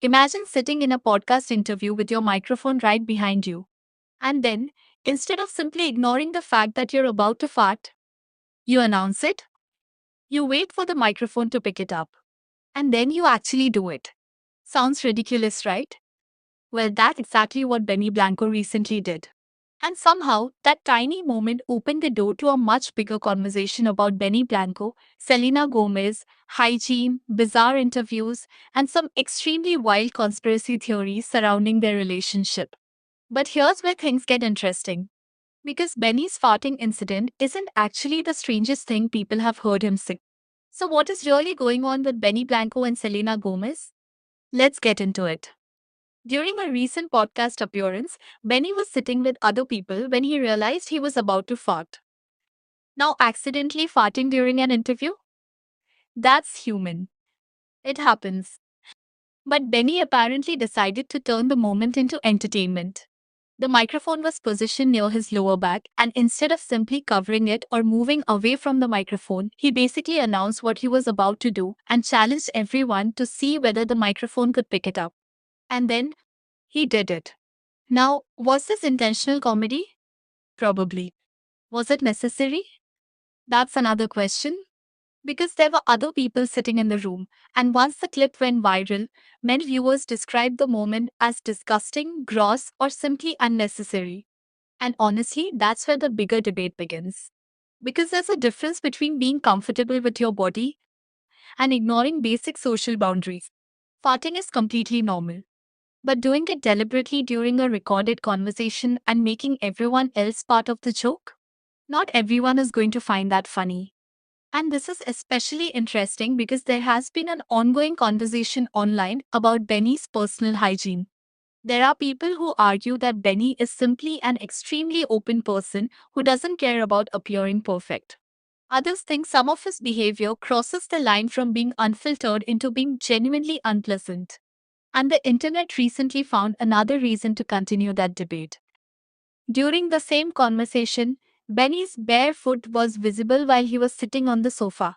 Imagine sitting in a podcast interview with your microphone right behind you. And then, instead of simply ignoring the fact that you're about to fart, you announce it. You wait for the microphone to pick it up. And then you actually do it. Sounds ridiculous, right? Well, that's exactly what Benny Blanco recently did. And somehow, that tiny moment opened the door to a much bigger conversation about Benny Blanco, Selena Gomez, hygiene, bizarre interviews, and some extremely wild conspiracy theories surrounding their relationship. But here's where things get interesting. Because Benny's farting incident isn't actually the strangest thing people have heard him say. So, what is really going on with Benny Blanco and Selena Gomez? Let's get into it. During a recent podcast appearance, Benny was sitting with other people when he realized he was about to fart. Now, accidentally farting during an interview? That's human. It happens. But Benny apparently decided to turn the moment into entertainment. The microphone was positioned near his lower back, and instead of simply covering it or moving away from the microphone, he basically announced what he was about to do and challenged everyone to see whether the microphone could pick it up. And then he did it. Now, was this intentional comedy? Probably. Was it necessary? That's another question. Because there were other people sitting in the room, and once the clip went viral, many viewers described the moment as disgusting, gross, or simply unnecessary. And honestly, that's where the bigger debate begins. Because there's a difference between being comfortable with your body and ignoring basic social boundaries. Farting is completely normal. But doing it deliberately during a recorded conversation and making everyone else part of the joke? Not everyone is going to find that funny. And this is especially interesting because there has been an ongoing conversation online about Benny's personal hygiene. There are people who argue that Benny is simply an extremely open person who doesn't care about appearing perfect. Others think some of his behavior crosses the line from being unfiltered into being genuinely unpleasant. And the internet recently found another reason to continue that debate. During the same conversation, Benny's bare foot was visible while he was sitting on the sofa,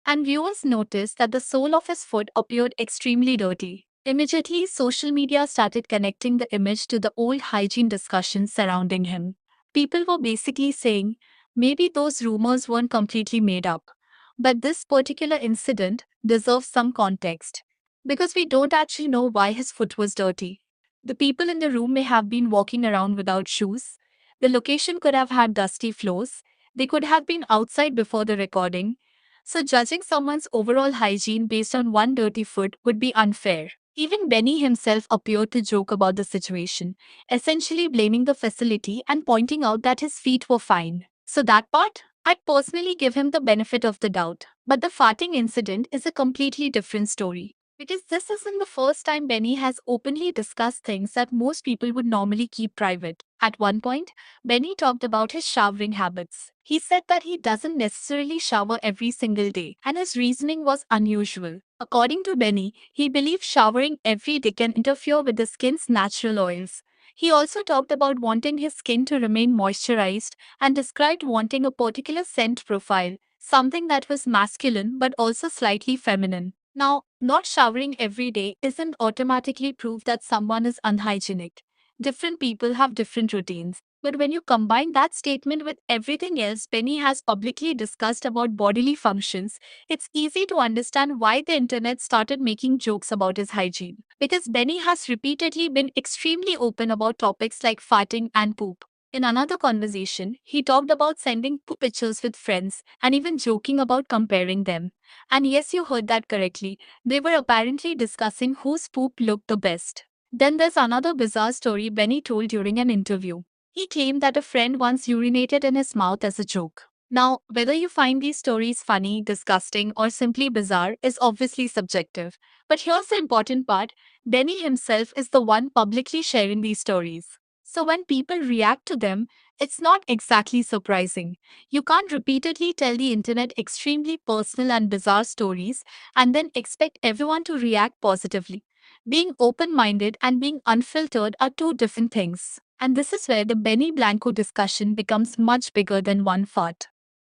and viewers noticed that the sole of his foot appeared extremely dirty. Immediately, social media started connecting the image to the old hygiene discussions surrounding him. People were basically saying, maybe those rumors weren't completely made up. But this particular incident deserves some context. Because we don't actually know why his foot was dirty. The people in the room may have been walking around without shoes. The location could have had dusty floors. They could have been outside before the recording. So, judging someone's overall hygiene based on one dirty foot would be unfair. Even Benny himself appeared to joke about the situation, essentially blaming the facility and pointing out that his feet were fine. So, that part, I'd personally give him the benefit of the doubt. But the farting incident is a completely different story. Because this isn't the first time Benny has openly discussed things that most people would normally keep private. At one point, Benny talked about his showering habits. He said that he doesn't necessarily shower every single day, and his reasoning was unusual. According to Benny, he believes showering every day can interfere with the skin's natural oils. He also talked about wanting his skin to remain moisturized and described wanting a particular scent profile, something that was masculine but also slightly feminine. Now, not showering every day isn't automatically proof that someone is unhygienic. Different people have different routines. But when you combine that statement with everything else Benny has publicly discussed about bodily functions, it's easy to understand why the internet started making jokes about his hygiene. Because Benny has repeatedly been extremely open about topics like farting and poop. In another conversation, he talked about sending poop pictures with friends and even joking about comparing them. And yes, you heard that correctly. They were apparently discussing whose poop looked the best. Then there's another bizarre story Benny told during an interview. He claimed that a friend once urinated in his mouth as a joke. Now, whether you find these stories funny, disgusting, or simply bizarre is obviously subjective. But here's the important part: Benny himself is the one publicly sharing these stories. So when people react to them, it's not exactly surprising. You can't repeatedly tell the internet extremely personal and bizarre stories and then expect everyone to react positively. Being open minded and being unfiltered are two different things. And this is where the Benny Blanco discussion becomes much bigger than one fart.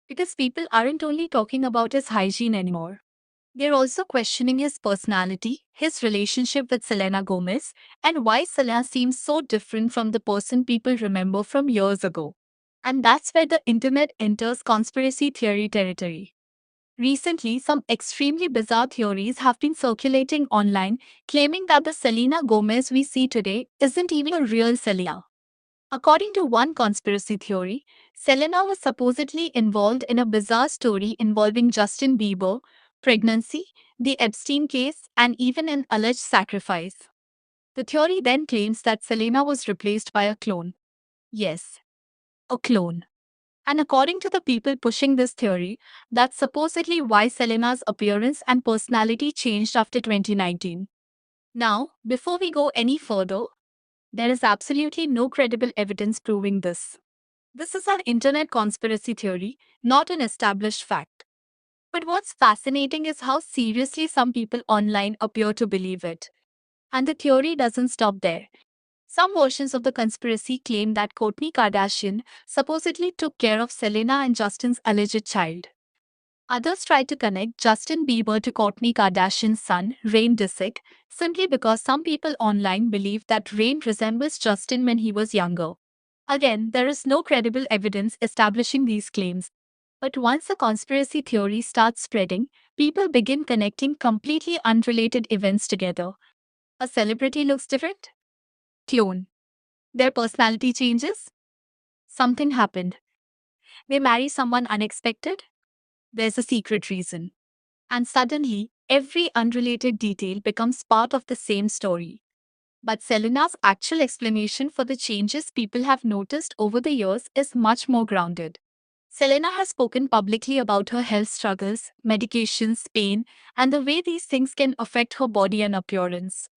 Because people aren't only talking about his hygiene anymore. They're also questioning his personality, his relationship with Selena Gomez, and why Selena seems so different from the person people remember from years ago. And that's where the internet enters conspiracy theory territory. Recently, some extremely bizarre theories have been circulating online, claiming that the Selena Gomez we see today isn't even a real Selena. According to one conspiracy theory, Selena was supposedly involved in a bizarre story involving Justin Bieber, pregnancy, the Epstein case, and even an alleged sacrifice. The theory then claims that Selena was replaced by a clone. Yes, a clone. And according to the people pushing this theory, that's supposedly why Selena's appearance and personality changed after 2019. Now, before we go any further, there is absolutely no credible evidence proving this. This is an internet conspiracy theory, not an established fact. But what's fascinating is how seriously some people online appear to believe it. And the theory doesn't stop there. Some versions of the conspiracy claim that Kourtney Kardashian supposedly took care of Selena and Justin's alleged child. Others try to connect Justin Bieber to Kourtney Kardashian's son, Rain Disick, simply because some people online believe that Rain resembles Justin when he was younger. Again, there is no credible evidence establishing these claims. But once the conspiracy theory starts spreading, people begin connecting completely unrelated events together. A celebrity looks different? Clone. Their personality changes? Something happened. They marry someone unexpected? There's a secret reason. And suddenly, every unrelated detail becomes part of the same story. But Selena's actual explanation for the changes people have noticed over the years is much more grounded. Selena has spoken publicly about her health struggles, medications, pain, and the way these things can affect her body and appearance.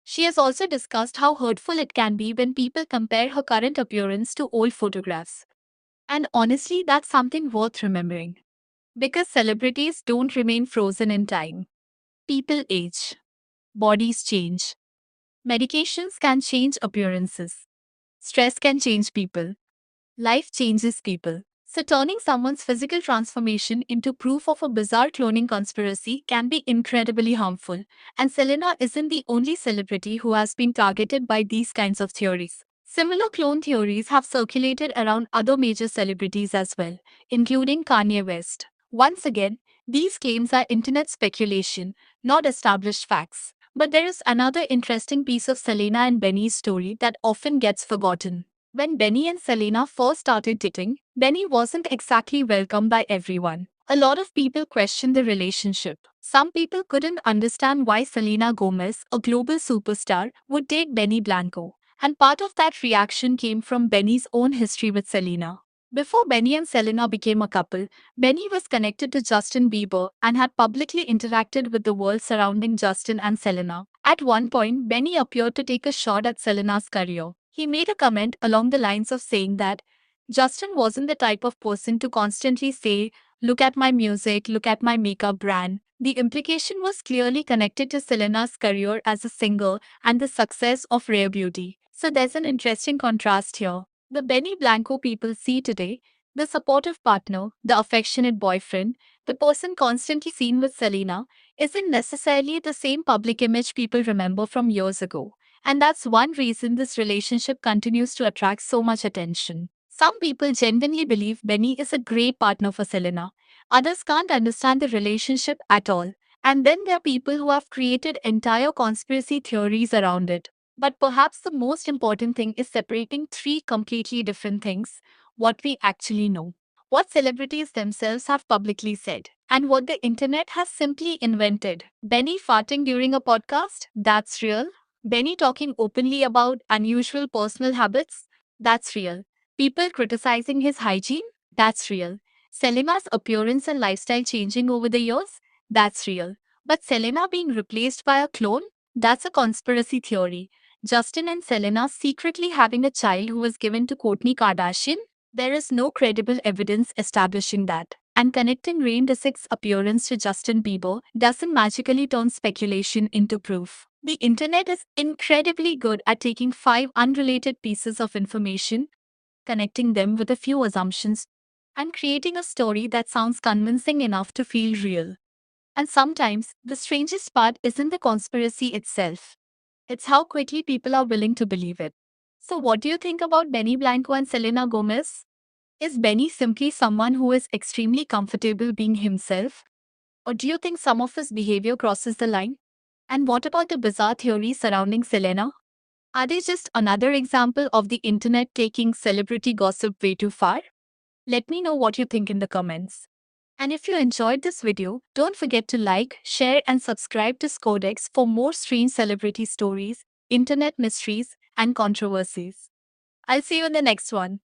She has also discussed how hurtful it can be when people compare her current appearance to old photographs. And honestly, that's something worth remembering. Because celebrities don't remain frozen in time. People age, bodies change, medications can change appearances, stress can change people, life changes people. So, turning someone's physical transformation into proof of a bizarre cloning conspiracy can be incredibly harmful. And Selena isn't the only celebrity who has been targeted by these kinds of theories. Similar clone theories have circulated around other major celebrities as well, including Kanye West. Once again, these claims are internet speculation, not established facts. But there is another interesting piece of Selena and Benny's story that often gets forgotten. When Benny and Selena first started dating, Benny wasn't exactly welcomed by everyone. A lot of people questioned the relationship. Some people couldn't understand why Selena Gomez, a global superstar, would date Benny Blanco. And part of that reaction came from Benny's own history with Selena. Before Benny and Selena became a couple, Benny was connected to Justin Bieber and had publicly interacted with the world surrounding Justin and Selena. At one point, Benny appeared to take a shot at Selena's career. He made a comment along the lines of saying that Justin wasn't the type of person to constantly say, "Look at my music, look at my makeup brand." The implication was clearly connected to Selena's career as a singer and the success of Rare Beauty. So there's an interesting contrast here. The Benny Blanco people see today, the supportive partner, the affectionate boyfriend, the person constantly seen with Selena, isn't necessarily the same public image people remember from years ago. And that's one reason this relationship continues to attract so much attention. Some people genuinely believe Benny is a great partner for Selena. Others can't understand the relationship at all. And then there are people who have created entire conspiracy theories around it. But perhaps the most important thing is separating three completely different things: what we actually know, what celebrities themselves have publicly said, and what the internet has simply invented. Benny farting during a podcast? That's real. Benny talking openly about unusual personal habits? That's real. People criticizing his hygiene? That's real. Selena's appearance and lifestyle changing over the years? That's real. But Selena being replaced by a clone? That's a conspiracy theory. Justin and Selena secretly having a child who was given to Kourtney Kardashian? There is no credible evidence establishing that. And connecting Rain Disick's appearance to Justin Bieber doesn't magically turn speculation into proof. The internet is incredibly good at taking five unrelated pieces of information, connecting them with a few assumptions, and creating a story that sounds convincing enough to feel real. And sometimes, the strangest part isn't the conspiracy itself, it's how quickly people are willing to believe it. So, what do you think about Benny Blanco and Selena Gomez? Is Benny simply someone who is extremely comfortable being himself? Or do you think some of his behavior crosses the line? And what about the bizarre theories surrounding Selena? Are they just another example of the internet taking celebrity gossip way too far? Let me know what you think in the comments. And if you enjoyed this video, don't forget to like, share, and subscribe to Scodex for more strange celebrity stories, internet mysteries, and controversies. I'll see you in the next one.